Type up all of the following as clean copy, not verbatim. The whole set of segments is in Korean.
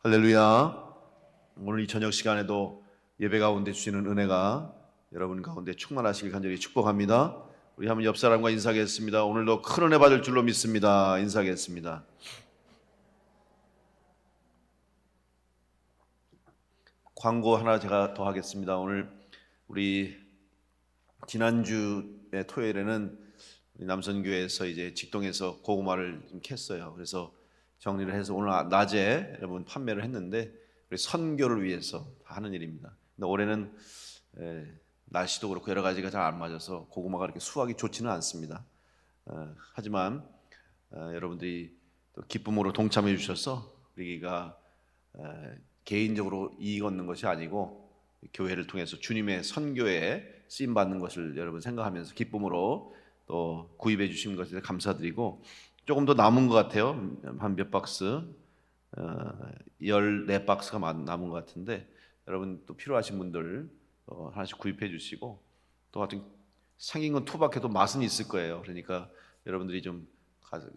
할렐루야. 오늘 이 저녁 시간에도 예배 가운데 주시는 은혜가 여러분 가운데 충만하시길 간절히 축복합니다. 우리 한번 옆 사람과 인사하겠습니다. 오늘도 큰 은혜 받을 줄로 믿습니다. 인사하겠습니다. 광고 하나 제가 더 하겠습니다. 오늘 우리 지난주에 토요일에는 우리 남선교회에서 이제 직동에서 고구마를 좀 캤어요. 그래서 정리를 해서 오늘 낮에 여러분 판매를 했는데 우리 선교를 위해서 하는 일입니다. 근데 올해는 날씨도 그렇고 여러 가지가 잘 안 맞아서 고구마가 그렇게 수확이 좋지는 않습니다. 하지만 여러분들이 또 기쁨으로 동참해 주셔서 우리가 개인적으로 이익 얻는 것이 아니고 교회를 통해서 주님의 선교에 쓰임 받는 것을 여러분 생각하면서 기쁨으로 또 구입해 주신 것에 감사드리고, 조금 더 남은 것 같아요. 한 몇 박스, 14박스가 남은 것 같은데 여러분 또 필요하신 분들 하나씩 구입해 주시고, 또 같은 생긴 건 투박해도 맛은 있을 거예요. 그러니까 여러분들이 좀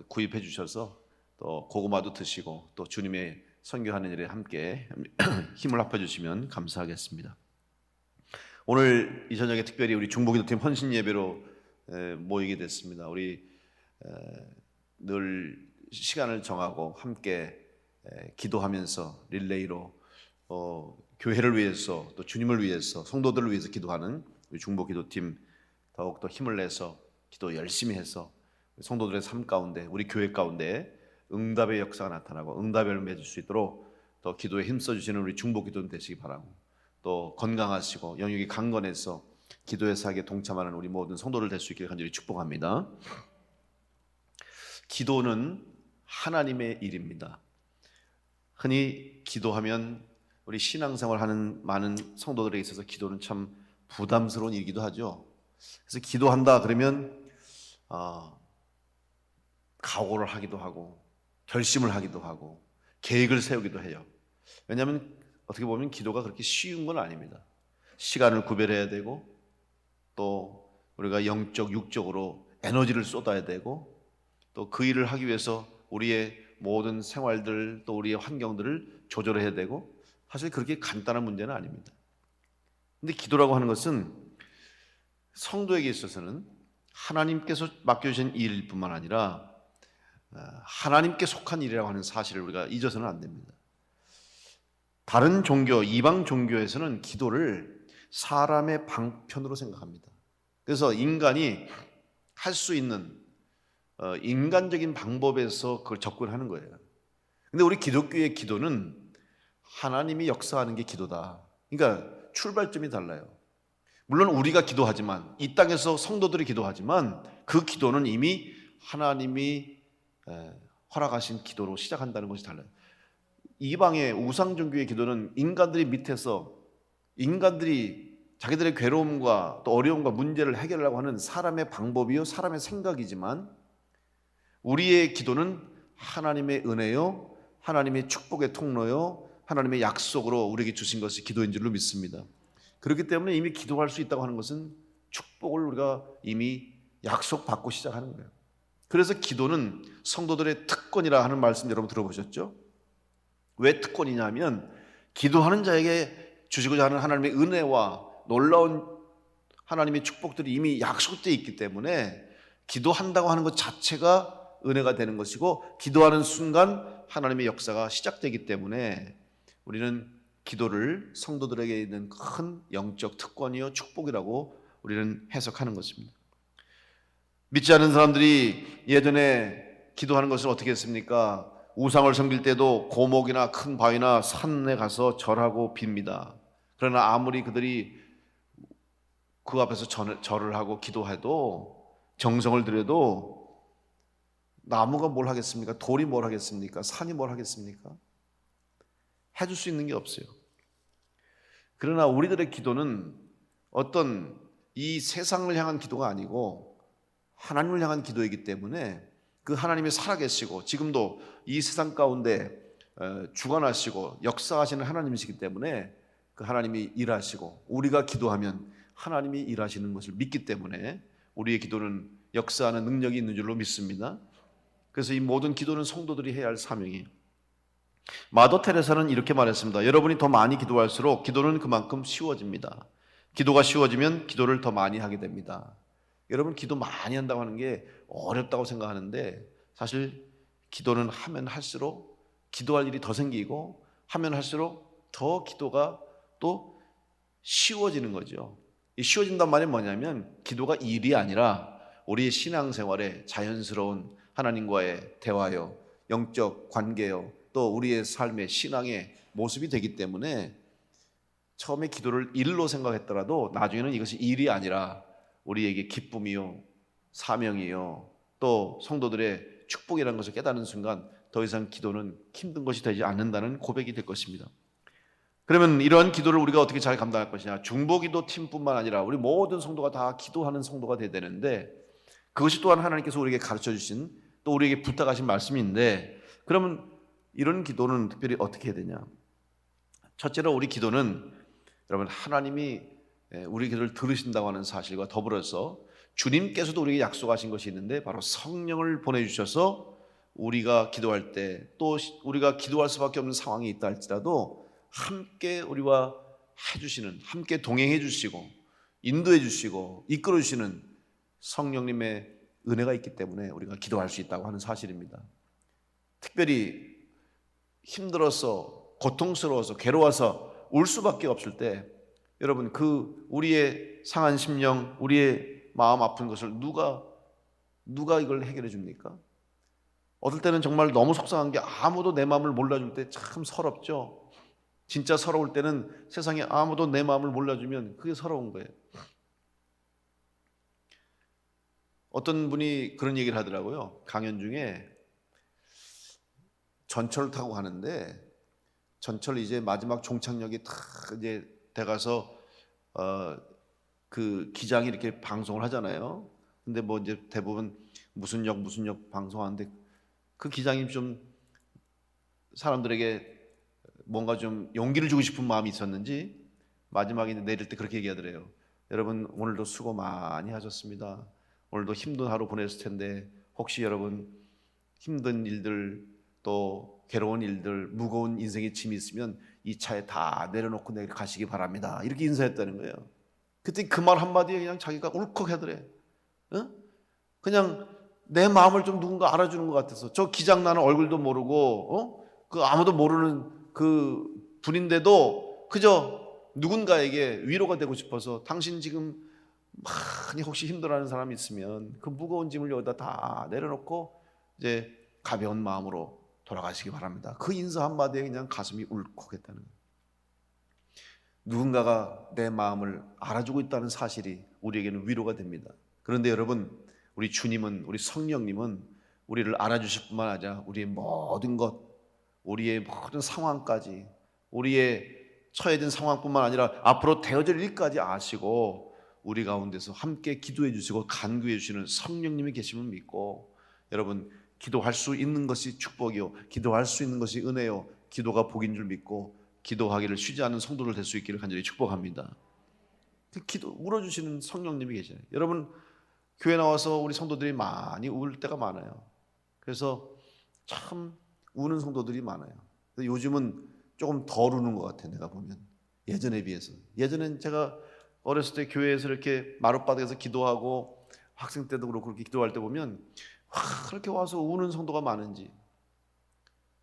구입해 주셔서 또 고구마도 드시고 또 주님의 선교하는 일에 함께 힘을 합해 주시면 감사하겠습니다. 오늘 이 저녁에 특별히 우리 중보기도팀 헌신 예배로 모이게 됐습니다. 우리 늘 시간을 정하고 함께 기도하면서 릴레이로 교회를 위해서 또 주님을 위해서 성도들을 위해서 기도하는 우리 중보기도팀 더욱더 힘을 내서 기도 열심히 해서 성도들의 삶 가운데 우리 교회 가운데 응답의 역사가 나타나고 응답을 맺을 수 있도록 더 기도에 힘써주시는 우리 중보기도는 되시기 바라고, 또 건강하시고 영육이 강건해서 기도의 사역에 동참하는 우리 모든 성도들 될 수 있기를 간절히 축복합니다. 기도는 하나님의 일입니다. 흔히 기도하면 우리 신앙생활 하는 많은 성도들에게 있어서 기도는 참 부담스러운 일이기도 하죠. 그래서 기도한다 그러면 각오를 하기도 하고 결심을 하기도 하고 계획을 세우기도 해요. 왜냐하면 어떻게 보면 기도가 그렇게 쉬운 건 아닙니다. 시간을 구별해야 되고 또 우리가 영적 육적으로 에너지를 쏟아야 되고 또 그 일을 하기 위해서 우리의 모든 생활들 또 우리의 환경들을 조절해야 되고, 사실 그렇게 간단한 문제는 아닙니다. 근데 기도라고 하는 것은 성도에게 있어서는 하나님께서 맡겨주신 일일 뿐만 아니라 하나님께 속한 일이라고 하는 사실을 우리가 잊어서는 안 됩니다. 다른 종교, 이방 종교에서는 기도를 사람의 방편으로 생각합니다. 그래서 인간이 할 수 있는 인간적인 방법에서 그걸 접근하는 거예요. 근데 우리 기독교의 기도는 하나님이 역사하는 게 기도다. 그러니까 출발점이 달라요. 물론 우리가 기도하지만, 이 땅에서 성도들이 기도하지만 그 기도는 이미 하나님이 허락하신 기도로 시작한다는 것이 달라요. 이방의 우상종교의 기도는 인간들이 밑에서 인간들이 자기들의 괴로움과 또 어려움과 문제를 해결하려고 하는 사람의 방법이요 사람의 생각이지만, 우리의 기도는 하나님의 은혜요 하나님의 축복의 통로요 하나님의 약속으로 우리에게 주신 것이 기도인 줄로 믿습니다. 그렇기 때문에 이미 기도할 수 있다고 하는 것은 축복을 우리가 이미 약속받고 시작하는 거예요. 그래서 기도는 성도들의 특권이라 하는 말씀 여러분 들어보셨죠? 왜 특권이냐면 기도하는 자에게 주시고자 하는 하나님의 은혜와 놀라운 하나님의 축복들이 이미 약속되어 있기 때문에 기도한다고 하는 것 자체가 은혜가 되는 것이고, 기도하는 순간 하나님의 역사가 시작되기 때문에 우리는 기도를 성도들에게 있는 큰 영적 특권이요 축복이라고 우리는 해석하는 것입니다. 믿지 않은 사람들이 예전에 기도하는 것을 어떻게 했습니까? 우상을 섬길 때도 고목이나 큰 바위나 산에 가서 절하고 빕니다. 그러나 아무리 그들이 그 앞에서 절을 하고 기도해도, 정성을 들여도 나무가 뭘 하겠습니까? 돌이 뭘 하겠습니까? 산이 뭘 하겠습니까? 해줄 수 있는 게 없어요. 그러나 우리들의 기도는 어떤 이 세상을 향한 기도가 아니고 하나님을 향한 기도이기 때문에 그 하나님이 살아계시고 지금도 이 세상 가운데 주관하시고 역사하시는 하나님이시기 때문에 그 하나님이 일하시고 우리가 기도하면 하나님이 일하시는 것을 믿기 때문에 우리의 기도는 역사하는 능력이 있는 줄로 믿습니다. 그래서 이 모든 기도는 성도들이 해야 할 사명이에요. 마더 테레사는 이렇게 말했습니다. 여러분이 더 많이 기도할수록 기도는 그만큼 쉬워집니다. 기도가 쉬워지면 기도를 더 많이 하게 됩니다. 여러분, 기도 많이 한다고 하는 게 어렵다고 생각하는데 사실 기도는 하면 할수록 기도할 일이 더 생기고 하면 할수록 더 기도가 또 쉬워지는 거죠. 이 쉬워진단 말이 뭐냐면 기도가 일이 아니라 우리의 신앙생활에 자연스러운 하나님과의 대화요, 영적 관계요, 또 우리의 삶의 신앙의 모습이 되기 때문에 처음에 기도를 일로 생각했더라도 나중에는 이것이 일이 아니라 우리에게 기쁨이요, 사명이요, 또 성도들의 축복이라는 것을 깨닫는 순간 더 이상 기도는 힘든 것이 되지 않는다는 고백이 될 것입니다. 그러면 이러한 기도를 우리가 어떻게 잘 감당할 것이냐? 중보기도 팀뿐만 아니라 우리 모든 성도가 다 기도하는 성도가 되어야 되는데, 그것이 또한 하나님께서 우리에게 가르쳐 주신, 또 우리에게 부탁하신 말씀인데, 그러면 이런 기도는 특별히 어떻게 해야 되냐? 첫째로 우리 기도는 여러분, 하나님이 우리 기도를 들으신다고 하는 사실과 더불어서 주님께서도 우리에게 약속하신 것이 있는데, 바로 성령을 보내주셔서 우리가 기도할 때, 또 우리가 기도할 수밖에 없는 상황이 있다 할지라도 함께 우리와 해주시는, 함께 동행해 주시고 인도해 주시고 이끌어 주시는 성령님의 은혜가 있기 때문에 우리가 기도할 수 있다고 하는 사실입니다. 특별히 힘들어서, 고통스러워서, 괴로워서 울 수밖에 없을 때, 여러분, 그 우리의 상한 심령, 우리의 마음 아픈 것을 누가 이걸 해결해 줍니까? 어떨 때는 정말 너무 속상한 게 아무도 내 마음을 몰라줄 때 참 서럽죠. 진짜 서러울 때는 세상에 아무도 내 마음을 몰라주면 그게 서러운 거예요. 어떤 분이 그런 얘기를 하더라고요. 강연 중에 전철을 타고 가는데, 전철 이제 마지막 종착역이 다 이제 돼가서 그 기장이 이렇게 방송을 하잖아요. 근데 뭐 이제 대부분 무슨 역 방송하는데, 그 기장이 좀 사람들에게 뭔가 좀 용기를 주고 싶은 마음이 있었는지 마지막에 내릴 때 그렇게 얘기하더래요. 여러분, 오늘도 수고 많이 하셨습니다. 오늘도 힘든 하루 보냈을 텐데 혹시 여러분 힘든 일들, 또 괴로운 일들, 무거운 인생의 짐이 있으면 이 차에 다 내려놓고 내일 가시기 바랍니다. 이렇게 인사했다는 거예요. 그때 그 말 한마디에 그냥 자기가 울컥하더래. 그냥 내 마음을 좀 누군가 알아주는 것 같아서, 저 기장 나는 얼굴도 모르고 그 아무도 모르는 그 분인데도 그저 누군가에게 위로가 되고 싶어서, 당신 지금 많이 혹시 힘들어하는 사람이 있으면 그 무거운 짐을 여기다 다 내려놓고 이제 가벼운 마음으로 돌아가시기 바랍니다. 그 인사 한마디에 그냥 가슴이 울컥했다는 거예요. 누군가가 내 마음을 알아주고 있다는 사실이 우리에게는 위로가 됩니다. 그런데 여러분, 우리 주님은, 우리 성령님은 우리를 알아주실 뿐만 아니라 우리의 모든 것, 우리의 모든 상황까지, 우리의 처해진 상황뿐만 아니라 앞으로 되어질 일까지 아시고 우리 가운데서 함께 기도해 주시고 간구해 주시는 성령님이 계심을 믿고, 여러분, 기도할 수 있는 것이 축복이요, 기도할 수 있는 것이 은혜요, 기도가 복인 줄 믿고 기도하기를 쉬지 않는 성도들 될 수 있기를 간절히 축복합니다. 기도 울어주시는 성령님이 계시네요. 여러분, 교회 나와서 우리 성도들이 많이 울 때가 많아요. 그래서 참 우는 성도들이 많아요. 요즘은 조금 덜 우는 것 같아요. 내가 보면 예전에 비해서. 예전엔 제가 어렸을 때 교회에서 이렇게 마룻바닥에서 기도하고 학생 때도 그렇고 그렇게 기도할 때 보면 그렇게 와서 우는 성도가 많은지.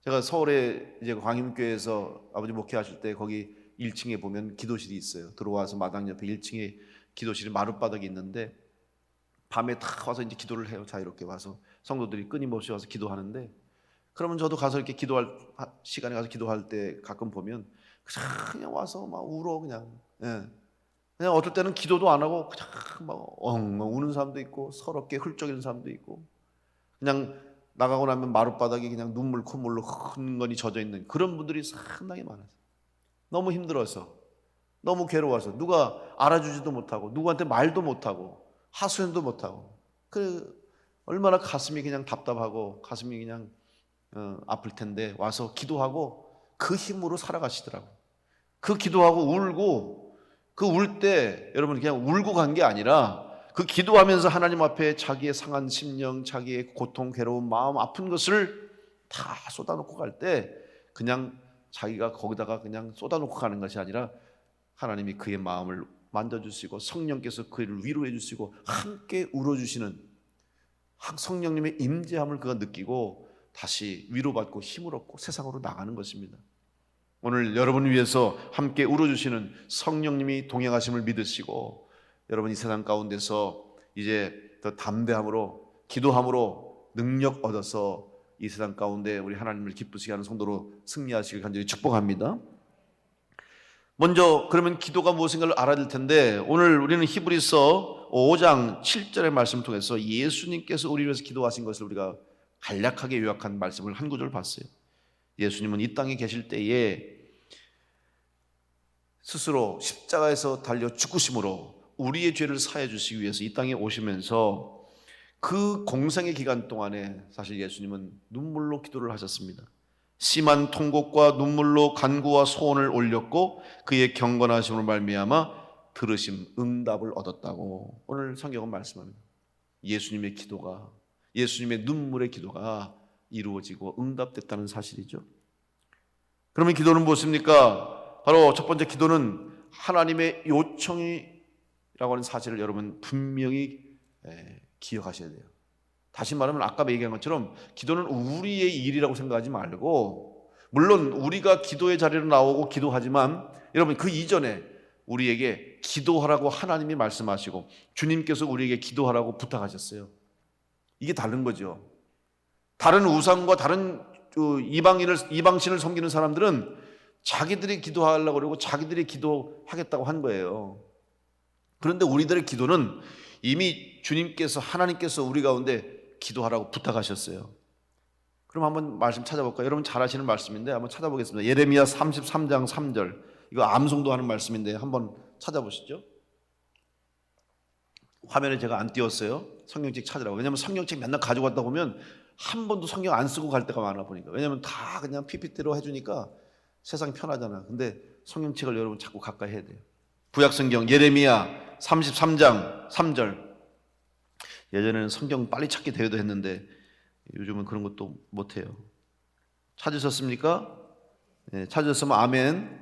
제가 서울에 이제 광임교회에서 아버지 목회하실 때 거기 1층에 보면 기도실이 있어요. 들어와서 마당 옆에 1층에 기도실이 마룻바닥이 있는데, 밤에 다 와서 이제 기도를 해요. 자유롭게 와서 성도들이 끊임없이 와서 기도하는데, 그러면 저도 가서 이렇게 기도할 시간에 가서 기도할 때 가끔 보면 그냥 와서 막 울어 그냥. 그냥 어떨 때는 기도도 안 하고 그냥 막 엉엉 우는 사람도 있고, 서럽게 훌쩍이는 사람도 있고, 그냥 나가고 나면 마룻바닥에 그냥 눈물 콧물로 흥건히 젖어 있는 그런 분들이 상당히 많아요. 너무 힘들어서, 너무 괴로워서, 누가 알아주지도 못하고 누구한테 말도 못하고 하소연도 못하고, 얼마나 가슴이 그냥 답답하고 가슴이 그냥 아플 텐데 와서 기도하고 그 힘으로 살아가시더라고요. 그 기도하고 울고, 그 울 때 여러분 그냥 울고 간 게 아니라 그 기도하면서 하나님 앞에 자기의 상한 심령, 자기의 고통, 괴로운 마음, 아픈 것을 다 쏟아놓고 갈 때 그냥 자기가 거기다가 그냥 쏟아놓고 가는 것이 아니라 하나님이 그의 마음을 만져주시고 성령께서 그를 위로해 주시고 함께 울어주시는 성령님의 임재함을 그가 느끼고 다시 위로받고 힘을 얻고 세상으로 나가는 것입니다. 오늘 여러분을 위해서 함께 울어주시는 성령님이 동행하심을 믿으시고 여러분 이 세상 가운데서 이제 더 담대함으로 기도함으로 능력 얻어서 이 세상 가운데 우리 하나님을 기쁘시게 하는 성도로 승리하시길 간절히 축복합니다. 먼저 그러면 기도가 무엇인가를 알아야 될 텐데 오늘 우리는 히브리서 5장 7절의 말씀을 통해서 예수님께서 우리를 위해서 기도하신 것을 우리가 간략하게 요약한 말씀을 한 구절을 봤어요. 예수님은 이 땅에 계실 때에 스스로 십자가에서 달려 죽으심으로 우리의 죄를 사해 주시기 위해서 이 땅에 오시면서 그 공생의 기간 동안에 사실 예수님은 눈물로 기도를 하셨습니다. 심한 통곡과 눈물로 간구와 소원을 올렸고 그의 경건하심으로 말미암아 들으심 응답을 얻었다고 오늘 성경은 말씀합니다. 예수님의 기도가 예수님의 눈물의 기도가 이루어지고 응답됐다는 사실이죠. 그러면 기도는 무엇입니까? 바로 첫 번째 기도는 하나님의 요청이라고 하는 사실을 여러분 분명히 기억하셔야 돼요. 다시 말하면 아까 얘기한 것처럼 기도는 우리의 일이라고 생각하지 말고, 물론 우리가 기도의 자리로 나오고 기도하지만 여러분 그 이전에 우리에게 기도하라고 하나님이 말씀하시고 주님께서 우리에게 기도하라고 부탁하셨어요. 이게 다른 거죠. 다른 우상과 다른 이방신을 섬기는 사람들은 자기들이 기도하려고 그러고 자기들이 기도하겠다고 한 거예요. 그런데 우리들의 기도는 이미 주님께서 하나님께서 우리 가운데 기도하라고 부탁하셨어요. 그럼 한번 말씀 찾아볼까요? 여러분 잘 아시는 말씀인데 한번 찾아보겠습니다. 예레미야 33장 3절, 이거 암송도 하는 말씀인데 한번 찾아보시죠. 화면에 제가 안 띄웠어요. 성경책 찾으라고. 왜냐하면 성경책 맨날 가지고 갔다 보면 한 번도 성경 안 쓰고 갈 때가 많아 보니까. 왜냐하면 다 그냥 PPT로 해주니까 세상이 편하잖아. 근데 성경책을 여러분 자꾸 가까이 해야 돼요. 구약성경 예레미야 33장 3절. 예전에는 성경 빨리 찾기 대회도 했는데 요즘은 그런 것도 못해요. 찾으셨습니까? 네, 찾으셨으면 아멘.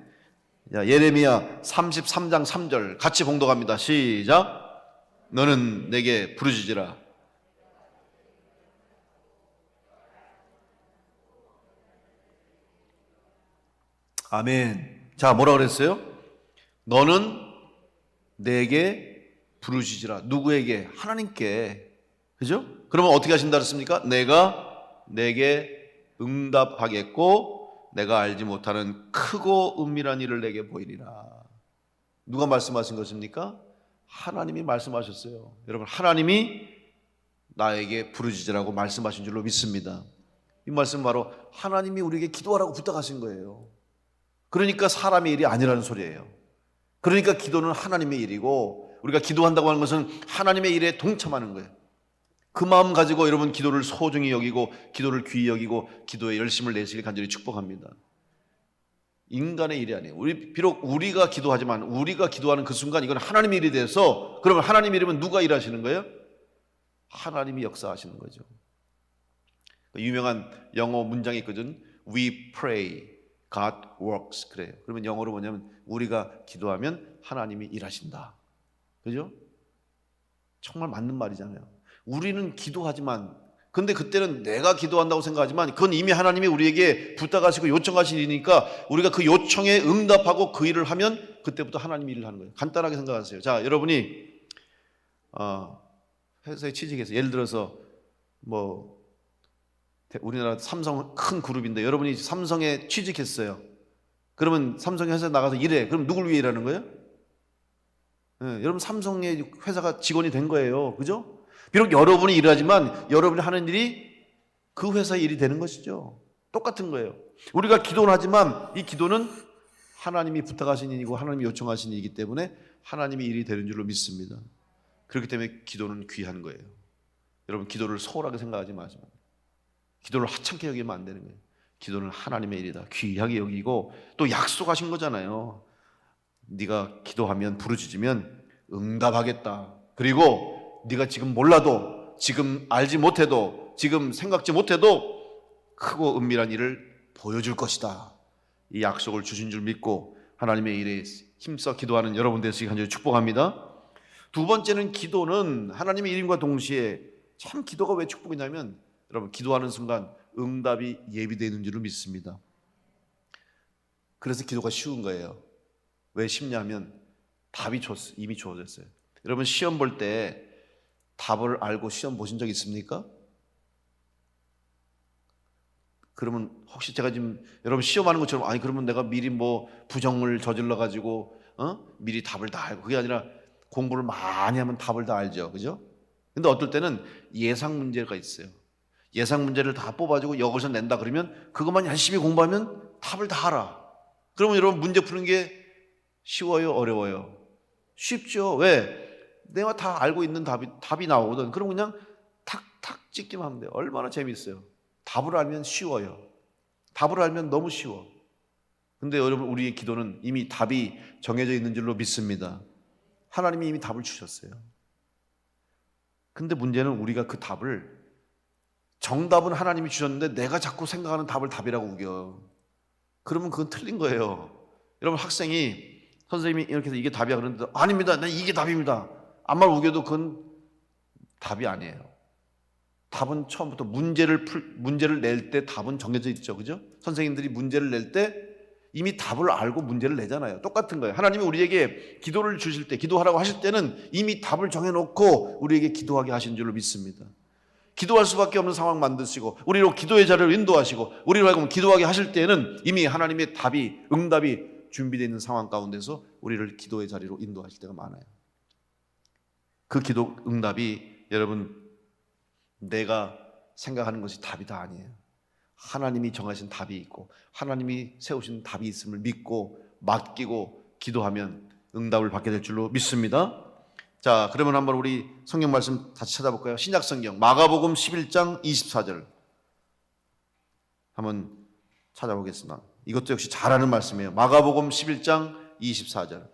예레미야 33장 3절 같이 봉독합니다. 시작. 너는 내게 부르짖으라. 아멘. 자, 뭐라 그랬어요? 너는 내게 부르짖으라. 누구에게? 하나님께. 그죠? 그러면 어떻게 하신다 그랬습니까? 내가 내게 응답하겠고 내가 알지 못하는 크고 은밀한 일을 내게 보이리라. 누가 말씀하신 것입니까? 하나님이 말씀하셨어요. 여러분 하나님이 나에게 부르짖으라고 말씀하신 줄로 믿습니다. 이 말씀은 바로 하나님이 우리에게 기도하라고 부탁하신 거예요. 그러니까 사람의 일이 아니라는 소리예요. 그러니까 기도는 하나님의 일이고 우리가 기도한다고 하는 것은 하나님의 일에 동참하는 거예요. 그 마음 가지고 여러분 기도를 소중히 여기고 기도를 귀히 여기고 기도에 열심을 내시길 간절히 축복합니다. 인간의 일이 아니에요. 비록 우리가 기도하지만 우리가 기도하는 그 순간 이건 하나님의 일이 돼서, 그러면 하나님의 일이면 누가 일하시는 거예요? 하나님이 역사하시는 거죠. 유명한 영어 문장이 있거든. We pray, God works. 그래요. 그러면 영어로 뭐냐면 우리가 기도하면 하나님이 일하신다. 그죠? 정말 맞는 말이잖아요. 우리는 기도하지만, 근데 그때는 내가 기도한다고 생각하지만 그건 이미 하나님이 우리에게 부탁하시고 요청하신 일이니까 우리가 그 요청에 응답하고 그 일을 하면 그때부터 하나님이 일을 하는 거예요. 간단하게 생각하세요. 자, 여러분이 회사에 취직해서 예를 들어서 뭐 우리나라 삼성 큰 그룹인데 여러분이 삼성에 취직했어요. 그러면 삼성 회사에 나가서 일해. 그럼 누굴 위해 일하는 거예요? 여러분 삼성의 회사가 직원이 된 거예요. 그죠? 비록 여러분이 일하지만 여러분이 하는 일이 그 회사의 일이 되는 것이죠. 똑같은 거예요. 우리가 기도를 하지만 이 기도는 하나님이 부탁하신 일이고 하나님이 요청하신 일이기 때문에 하나님이 일이 되는 줄로 믿습니다. 그렇기 때문에 기도는 귀한 거예요. 여러분 기도를 소홀하게 생각하지 마시고 기도를 하찮게 여기면 안 되는 거예요. 기도는 하나님의 일이다. 귀하게 여기고 또 약속하신 거잖아요. 네가 기도하면 부르짖으면 응답하겠다. 그리고 네가 지금 몰라도 지금 알지 못해도 지금 생각지 못해도 크고 은밀한 일을 보여줄 것이다. 이 약속을 주신 줄 믿고 하나님의 일에 힘써 기도하는 여러분 되시기 간절히 축복합니다. 두 번째는 기도는 하나님의 일임과 동시에 참 기도가 왜 축복이냐면 여러분 기도하는 순간 응답이 예비되는 줄을 믿습니다. 그래서 기도가 쉬운 거예요. 왜 쉽냐면 답이 이미 주어졌어요. 여러분 시험 볼 때 답을 알고 시험 보신 적 있습니까? 그러면 혹시 제가 지금 여러분 시험하는 것처럼 아니 그러면 내가 미리 뭐 부정을 저질러 가지고 미리 답을 다 알고 그게 아니라 공부를 많이 하면 답을 다 알죠. 그죠? 근데 어떨 때는 예상 문제가 있어요. 예상 문제를 다 뽑아주고 여기서 낸다 그러면 그것만 열심히 공부하면 답을 다 알아. 그러면 여러분 문제 푸는 게 쉬워요? 어려워요? 쉽죠. 왜? 내가 다 알고 있는 답이 나오거든. 그럼 그냥 탁탁 찍기만 하면 돼요. 얼마나 재밌어요. 답을 알면 쉬워요. 답을 알면 너무 쉬워. 근데 여러분 우리의 기도는 이미 답이 정해져 있는 줄로 믿습니다. 하나님이 이미 답을 주셨어요. 근데 문제는 우리가 그 답을 정답은 하나님이 주셨는데 내가 자꾸 생각하는 답을 답이라고 우겨. 그러면 그건 틀린 거예요. 여러분 학생이 선생님이 이렇게 해서 이게 답이야 그러는데 아닙니다. 난 이게 답입니다. 아무 말 우겨도 그건 답이 아니에요. 답은 처음부터 문제를 낼 때 답은 정해져 있죠. 그죠? 선생님들이 문제를 낼 때 이미 답을 알고 문제를 내잖아요. 똑같은 거예요. 하나님이 우리에게 기도를 주실 때, 기도하라고 하실 때는 이미 답을 정해놓고 우리에게 기도하게 하신 줄로 믿습니다. 기도할 수밖에 없는 상황 만드시고 우리로 기도의 자리를 인도하시고 우리로 하여금 기도하게 하실 때는 이미 하나님의 답이, 응답이 준비되어 있는 상황 가운데서 우리를 기도의 자리로 인도하실 때가 많아요. 그 기도 응답이 여러분 내가 생각하는 것이 답이 다 아니에요. 하나님이 정하신 답이 있고 하나님이 세우신 답이 있음을 믿고 맡기고 기도하면 응답을 받게 될 줄로 믿습니다. 자, 그러면 한번 우리 성경 말씀 다시 찾아볼까요? 신약 성경 마가복음 11장 24절 한번 찾아보겠습니다. 이것도 역시 잘 아는 말씀이에요. 마가복음 11장 24절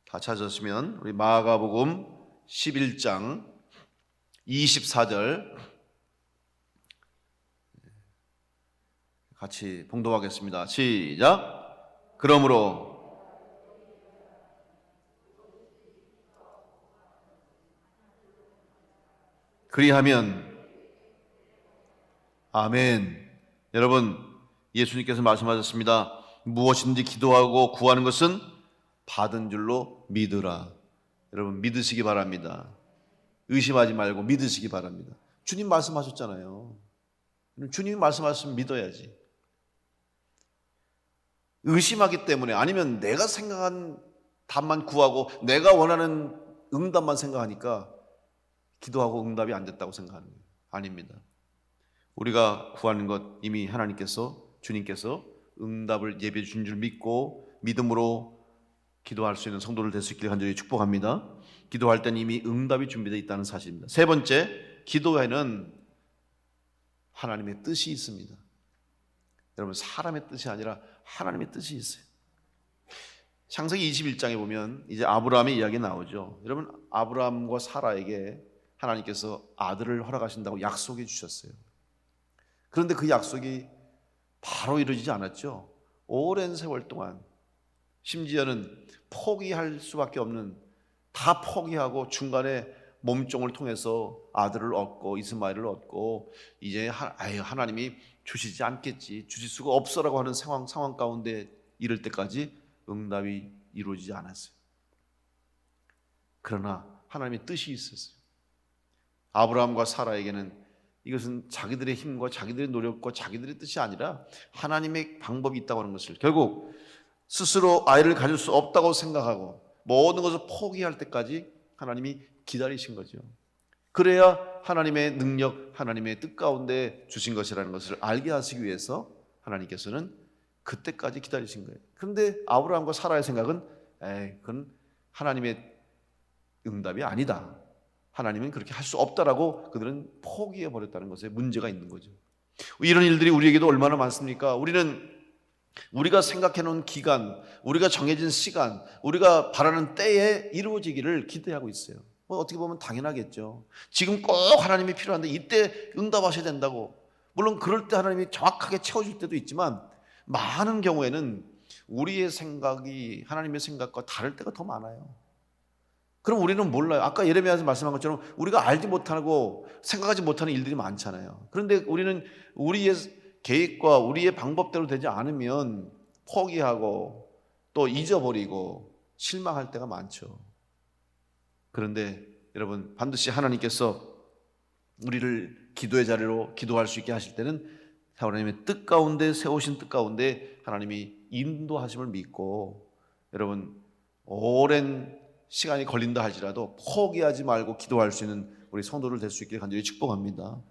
다 찾으시면 우리 마가복음 11장 24절 같이 봉독하겠습니다. 시작. 그러므로 그리하면 아멘. 여러분 예수님께서 말씀하셨습니다. 무엇인지 기도하고 구하는 것은 받은 줄로 믿으라. 여러분 믿으시기 바랍니다. 의심하지 말고 믿으시기 바랍니다. 주님 말씀하셨잖아요. 주님이 말씀하셨으면 믿어야지. 의심하기 때문에 아니면 내가 생각한 답만 구하고 내가 원하는 응답만 생각하니까 기도하고 응답이 안 됐다고 생각하는 거예요. 아닙니다. 우리가 구하는 것 이미 하나님께서 주님께서 응답을 예비해 준 줄 믿고 믿음으로 기도할 수 있는 성도를 될 수 있기를 간절히 축복합니다. 기도할 때는 이미 응답이 준비되어 있다는 사실입니다. 세 번째, 기도에는 하나님의 뜻이 있습니다. 여러분 사람의 뜻이 아니라 하나님의 뜻이 있어요. 창세기 21장에 보면 이제 아브라함의 이야기 나오죠. 여러분 아브라함과 사라에게 하나님께서 아들을 허락하신다고 약속해 주셨어요. 그런데 그 약속이 바로 이루어지지 않았죠. 오랜 세월 동안 심지어는 포기할 수밖에 없는 다 포기하고 중간에 몸종을 통해서 아들을 얻고 이스마엘을 얻고 이제 하나님이 주시지 않겠지 주실 수가 없어라고 하는 상황 가운데 이를 때까지 응답이 이루어지지 않았어요. 그러나 하나님의 뜻이 있었어요. 아브라함과 사라에게는 이것은 자기들의 힘과 자기들의 노력과 자기들의 뜻이 아니라 하나님의 방법이 있다고 하는 것을 결국 스스로 아이를 가질 수 없다고 생각하고 모든 것을 포기할 때까지 하나님이 기다리신 거죠. 그래야 하나님의 능력, 하나님의 뜻 가운데 주신 것이라는 것을 알게 하시기 위해서 하나님께서는 그때까지 기다리신 거예요. 그런데 아브라함과 사라의 생각은 그건 하나님의 응답이 아니다. 하나님은 그렇게 할 수 없다라고 그들은 포기해 버렸다는 것에 문제가 있는 거죠. 이런 일들이 우리에게도 얼마나 많습니까? 우리가 생각해 놓은 기간, 우리가 정해진 시간, 우리가 바라는 때에 이루어지기를 기대하고 있어요. 어떻게 보면 당연하겠죠. 지금 꼭 하나님이 필요한데 이때 응답하셔야 된다고. 물론 그럴 때 하나님이 정확하게 채워줄 때도 있지만 많은 경우에는 우리의 생각이 하나님의 생각과 다를 때가 더 많아요. 그럼 우리는 몰라요. 아까 예레미야에서 말씀한 것처럼 우리가 알지 못하고 생각하지 못하는 일들이 많잖아요. 그런데 우리는 우리의 계획과 우리의 방법대로 되지 않으면 포기하고 또 잊어버리고 실망할 때가 많죠. 그런데 여러분, 반드시 하나님께서 우리를 기도의 자리로 기도할 수 있게 하실 때는 하나님의 뜻 가운데, 세우신 뜻 가운데 하나님이 인도하심을 믿고, 여러분 오랜 시간이 걸린다 할지라도 포기하지 말고 기도할 수 있는 우리 성도들 될 수 있기를 간절히 축복합니다.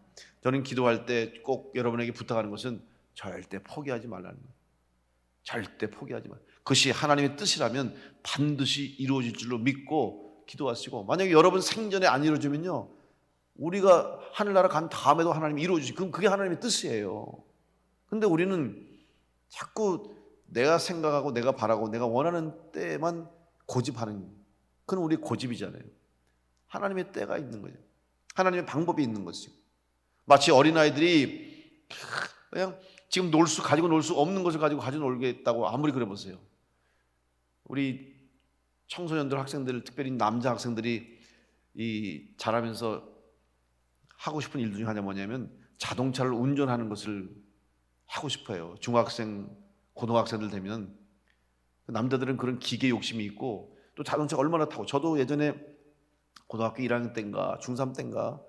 저는 기도할 때 꼭 여러분에게 부탁하는 것은 절대 포기하지 말라는 거예요. 절대 포기하지 마. 그것이 하나님의 뜻이라면 반드시 이루어질 줄로 믿고 기도하시고, 만약에 여러분 생전에 안 이루어지면요, 우리가 하늘나라 간 다음에도 하나님이 이루어주시, 그럼 그게 하나님의 뜻이에요. 근데 우리는 자꾸 내가 생각하고 내가 바라고 내가 원하는 때만 고집하는, 그건 우리 고집이잖아요. 하나님의 때가 있는 거죠. 하나님의 방법이 있는 거죠. 마치 어린아이들이 그냥 지금 가지고 놀 수 없는 것을 가지고 놀겠다고 아무리 그래 보세요. 우리 청소년들, 학생들, 특별히 남자 학생들이 자라면서 하고 싶은 일 중에 하나가 뭐냐면 자동차를 운전하는 것을 하고 싶어요. 중학생, 고등학생들 되면 남자들은 그런 기계 욕심이 있고 또 자동차가 얼마나 타고, 저도 예전에 고등학교 1학년 때인가 중3 때인가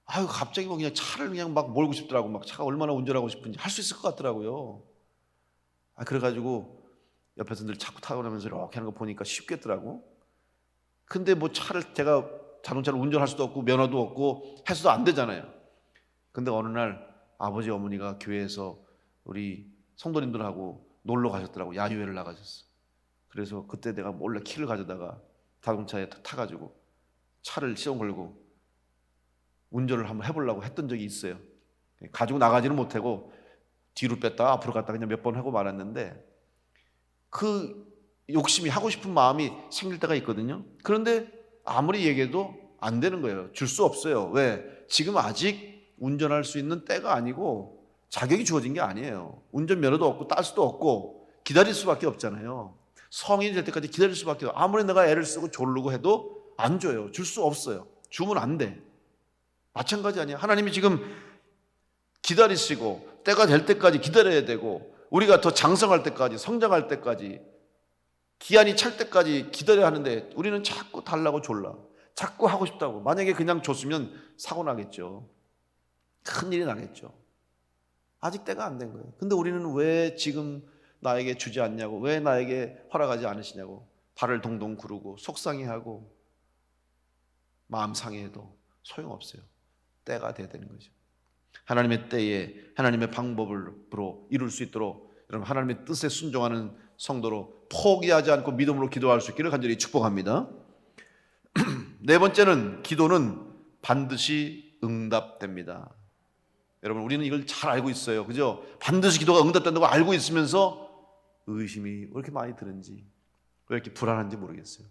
갑자기 그냥 차를 그냥 막 몰고 싶더라고. 막 차가 얼마나 운전하고 싶은지, 할 수 있을 것 같더라고요. 그래가지고 옆에서 늘 자꾸 타고 나면서 이렇게 하는 거 보니까 쉽겠더라고. 근데 뭐 제가 자동차를 운전할 수도 없고 면허도 없고 해서도 안 되잖아요. 근데 어느 날 아버지 어머니가 교회에서 우리 성도님들하고 놀러 가셨더라고. 야유회를 나가셨어. 그래서 그때 내가 몰래 키를 가져다가 자동차에 타가지고 차를 시동 걸고 운전을 한번 해보려고 했던 적이 있어요. 가지고 나가지는 못하고 뒤로 뺐다가 앞으로 갔다가 그냥 몇 번 하고 말았는데, 그 욕심이, 하고 싶은 마음이 생길 때가 있거든요. 그런데 아무리 얘기해도 안 되는 거예요. 줄 수 없어요. 왜? 지금 아직 운전할 수 있는 때가 아니고 자격이 주어진 게 아니에요. 운전면허도 없고 딸 수도 없고 기다릴 수밖에 없잖아요. 성인이 될 때까지 기다릴 수밖에 없어요. 아무리 내가 애를 쓰고 조르고 해도 안 줘요. 줄 수 없어요. 주면 안 돼. 마찬가지 아니에요. 하나님이 지금 기다리시고 때가 될 때까지 기다려야 되고, 우리가 더 장성할 때까지, 성장할 때까지, 기한이 찰 때까지 기다려야 하는데 우리는 자꾸 달라고 졸라, 자꾸 하고 싶다고. 만약에 그냥 줬으면 사고 나겠죠. 큰일이 나겠죠. 아직 때가 안 된 거예요. 근데 우리는 왜 지금 나에게 주지 않냐고, 왜 나에게 허락하지 않으시냐고 발을 동동 구르고 속상해하고 마음 상해해도 소용없어요. 때가 돼야 되는 거죠. 하나님의 때에 하나님의 방법으로 이룰 수 있도록 여러분, 하나님의 뜻에 순종하는 성도로 포기하지 않고 믿음으로 기도할 수 있기를 간절히 축복합니다. 네 번째는, 기도는 반드시 응답됩니다. 여러분, 우리는 이걸 잘 알고 있어요. 그죠? 반드시 기도가 응답된다고 알고 있으면서 의심이 왜 이렇게 많이 드는지, 왜 이렇게 불안한지 모르겠어요.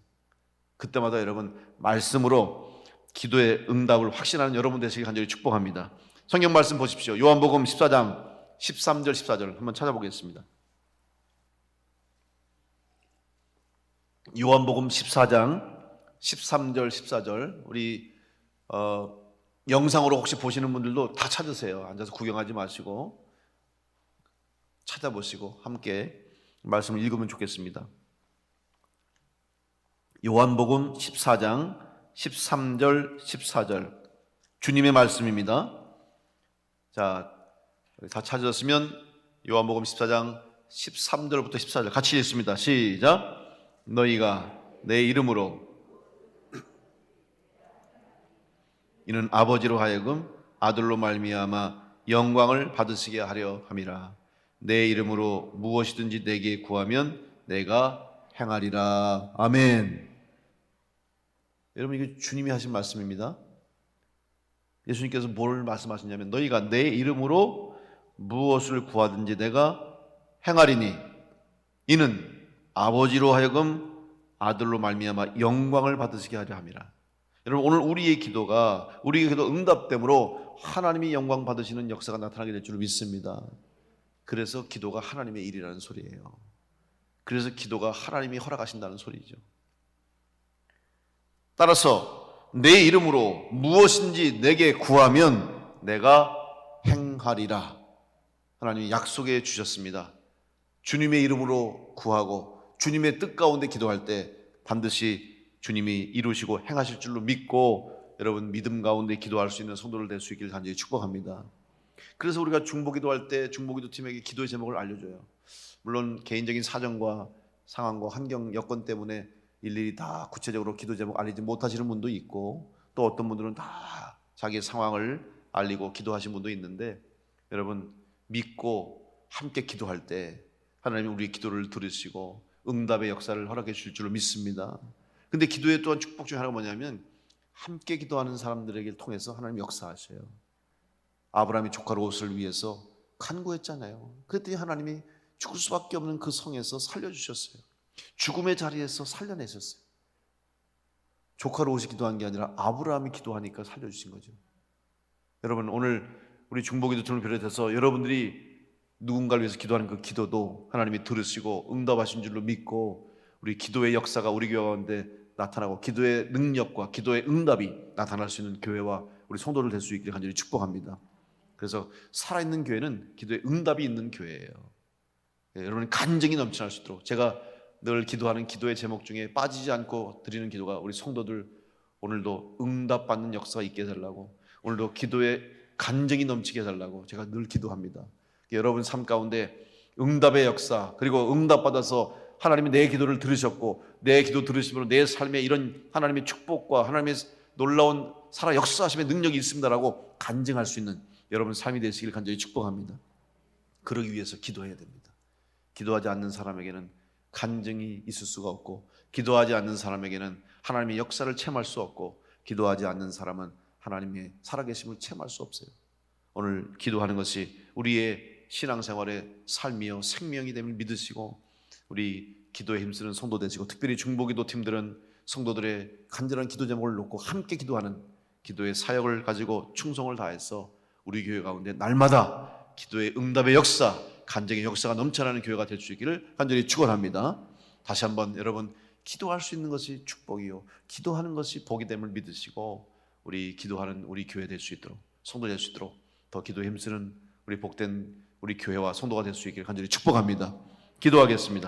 그때마다 여러분, 말씀으로 기도의 응답을 확신하는 여러분 되시길 간절히 축복합니다. 성경 말씀 보십시오. 요한복음 14장 13절 14절 한번 찾아보겠습니다. 요한복음 14장 13절 14절, 우리 영상으로 혹시 보시는 분들도 다 찾으세요. 앉아서 구경하지 마시고 찾아보시고 함께 말씀을 읽으면 좋겠습니다. 요한복음 14장 13절 14절 주님의 말씀입니다. 자, 다 찾으셨으면 요한복음 14장 13절부터 14절 같이 읽습니다. 시작. 너희가 내 이름으로, 이는 아버지로 하여금 아들로 말미암아 영광을 받으시게 하려 함이라. 내 이름으로 무엇이든지 내게 구하면 내가 행하리라. 아멘. 여러분, 이게 주님이 하신 말씀입니다. 예수님께서 뭘 말씀하셨냐면, 너희가 내 이름으로 무엇을 구하든지 내가 행하리니 이는 아버지로 하여금 아들로 말미암아 영광을 받으시게 하려 함이라. 여러분, 오늘 우리의 기도 응답됨으로 하나님이 영광 받으시는 역사가 나타나게 될 줄 믿습니다. 그래서 기도가 하나님의 일이라는 소리예요. 그래서 기도가 하나님이 허락하신다는 소리죠. 따라서 내 이름으로 무엇인지 내게 구하면 내가 행하리라. 하나님이 약속해 주셨습니다. 주님의 이름으로 구하고 주님의 뜻 가운데 기도할 때 반드시 주님이 이루시고 행하실 줄로 믿고 여러분 믿음 가운데 기도할 수 있는 성도를 될 수 있기를 간절히 축복합니다. 그래서 우리가 중보기도할 때 중보기도팀에게 기도의 제목을 알려줘요. 물론 개인적인 사정과 상황과 환경 여건 때문에 일일이 다 구체적으로 기도 제목 알리지 못하시는 분도 있고 또 어떤 분들은 다 자기의 상황을 알리고 기도하신 분도 있는데 여러분 믿고 함께 기도할 때 하나님이 우리의 기도를 들으시고 응답의 역사를 허락해 주실 줄로 믿습니다. 근데 기도의 또한 축복 중에 하나가 뭐냐면 함께 기도하는 사람들에게 통해서 하나님이 역사하셔요. 아브라함이 조카 롯을 위해서 간구했잖아요. 그랬더니 하나님이 죽을 수밖에 없는 그 성에서 살려주셨어요. 죽음의 자리에서 살려내셨어요. 조카 롯이 기도한 게 아니라 아브라함이 기도하니까 살려주신 거죠. 여러분 오늘 우리 중보기도 팀을 비롯해서 여러분들이 누군가를 위해서 기도하는 그 기도도 하나님이 들으시고 응답하신 줄로 믿고 우리 기도의 역사가 우리 교회 가운데 나타나고 기도의 능력과 기도의 응답이 나타날 수 있는 교회와 우리 성도들 될 수 있기를 간절히 축복합니다. 그래서 살아있는 교회는 기도의 응답이 있는 교회예요. 여러분 간증이 넘쳐날 수 있도록 제가 늘 기도하는 기도의 제목 중에 빠지지 않고 드리는 기도가 우리 성도들 오늘도 응답받는 역사가 있게 해달라고 오늘도 기도의 간증이 넘치게 해달라고 제가 늘 기도합니다. 여러분 삶 가운데 응답의 역사 그리고 응답받아서 하나님이 내 기도를 들으셨고 내 기도 들으심으로 내 삶에 이런 하나님의 축복과 하나님의 놀라운 살아 역사하심의 능력이 있습니다라고 간증할 수 있는 여러분 삶이 되시길 간절히 축복합니다. 그러기 위해서 기도해야 됩니다. 기도하지 않는 사람에게는 간증이 있을 수가 없고 기도하지 않는 사람에게는 하나님의 역사를 체험할 수 없고 기도하지 않는 사람은 하나님의 살아계심을 체험할 수 없어요. 오늘 기도하는 것이 우리의 신앙생활의 삶이요 생명이 됨을 믿으시고 우리 기도에 힘쓰는 성도 되시고 특별히 중보기도 팀들은 성도들의 간절한 기도 제목을 놓고 함께 기도하는 기도의 사역을 가지고 충성을 다해서 우리 교회 가운데 날마다 기도의 응답의 역사 간증의 역사가 넘쳐나는 교회가 될 수 있기를 간절히 축원합니다. 다시 한번 여러분 기도할 수 있는 것이 축복이요 기도하는 것이 복이 됨을 믿으시고 우리 기도하는 우리 교회 될 수 있도록 성도 될 수 있도록 더 기도에 힘쓰는 우리 복된 우리 교회와 성도가 될 수 있기를 간절히 축복합니다. 기도하겠습니다.